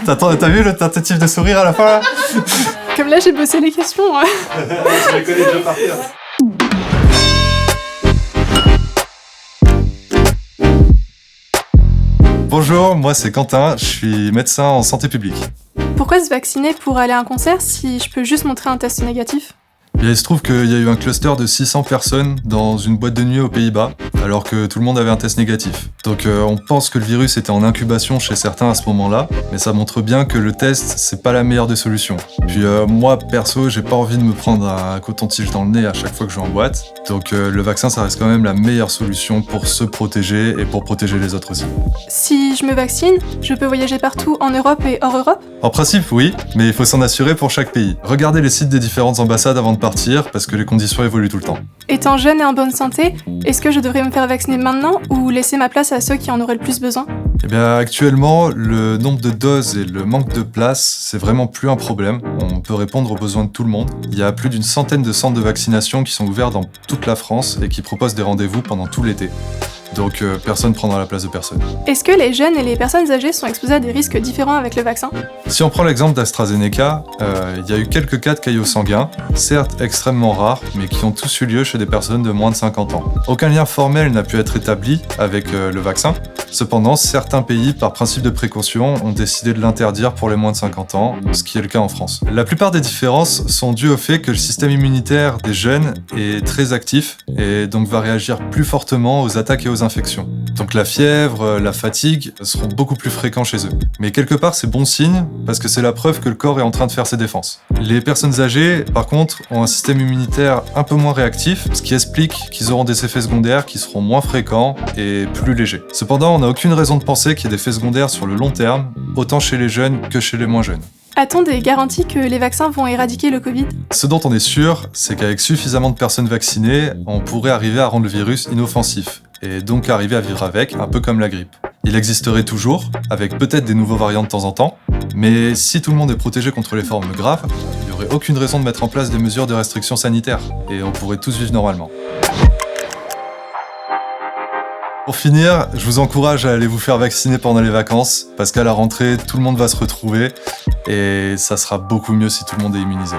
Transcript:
T'as vu le tentative de sourire à la fin là? Comme là, j'ai bossé les questions. Je les connais déjà par cœur. Bonjour, moi c'est Quentin, je suis médecin en santé publique. Pourquoi se vacciner pour aller à un concert si je peux juste montrer un test négatif? Il se trouve qu'il y a eu un cluster de 600 personnes dans une boîte de nuit aux Pays-Bas, alors que tout le monde avait un test négatif. Donc on pense que le virus était en incubation chez certains à ce moment-là, mais ça montre bien que le test, c'est pas la meilleure des solutions. Puis moi, perso, j'ai pas envie de me prendre un coton-tige dans le nez à chaque fois que je vais en boîte, donc le vaccin, ça reste quand même la meilleure solution pour se protéger et pour protéger les autres aussi. Si je me vaccine, je peux voyager partout en Europe et hors Europe? En principe, oui, mais il faut s'en assurer pour chaque pays. Regardez les sites des différentes ambassades avant de partir, parce que les conditions évoluent tout le temps. Étant jeune et en bonne santé, est-ce que je devrais me faire vacciner maintenant ou laisser ma place à ceux qui en auraient le plus besoin? Eh bien, actuellement, le nombre de doses et le manque de place, c'est vraiment plus un problème. On peut répondre aux besoins de tout le monde. Il y a plus d'une centaine de centres de vaccination qui sont ouverts dans toute la France et qui proposent des rendez-vous pendant tout l'été. Donc personne ne prendra la place de personne. Est-ce que les jeunes et les personnes âgées sont exposées à des risques différents avec le vaccin? Si on prend l'exemple d'AstraZeneca, il y a eu quelques cas de caillots sanguins, certes extrêmement rares, mais qui ont tous eu lieu chez des personnes de moins de 50 ans. Aucun lien formel n'a pu être établi avec le vaccin. Cependant, certains pays, par principe de précaution, ont décidé de l'interdire pour les moins de 50 ans, ce qui est le cas en France. La plupart des différences sont dues au fait que le système immunitaire des jeunes est très actif et donc va réagir plus fortement aux attaques et aux infections. Donc la fièvre, la fatigue seront beaucoup plus fréquents chez eux. Mais quelque part, c'est bon signe parce que c'est la preuve que le corps est en train de faire ses défenses. Les personnes âgées, par contre, ont un système immunitaire un peu moins réactif, ce qui explique qu'ils auront des effets secondaires qui seront moins fréquents et plus légers. Cependant, on n'a aucune raison de penser qu'il y ait des effets secondaires sur le long terme, autant chez les jeunes que chez les moins jeunes. A-t-on des garanties que les vaccins vont éradiquer le Covid? Ce dont on est sûr, c'est qu'avec suffisamment de personnes vaccinées, on pourrait arriver à rendre le virus inoffensif, et donc arriver à vivre avec, un peu comme la grippe. Il existerait toujours, avec peut-être des nouveaux variants de temps en temps, mais si tout le monde est protégé contre les formes graves, il n'y aurait aucune raison de mettre en place des mesures de restriction sanitaire, et on pourrait tous vivre normalement. Pour finir, je vous encourage à aller vous faire vacciner pendant les vacances, parce qu'à la rentrée, tout le monde va se retrouver, et ça sera beaucoup mieux si tout le monde est immunisé.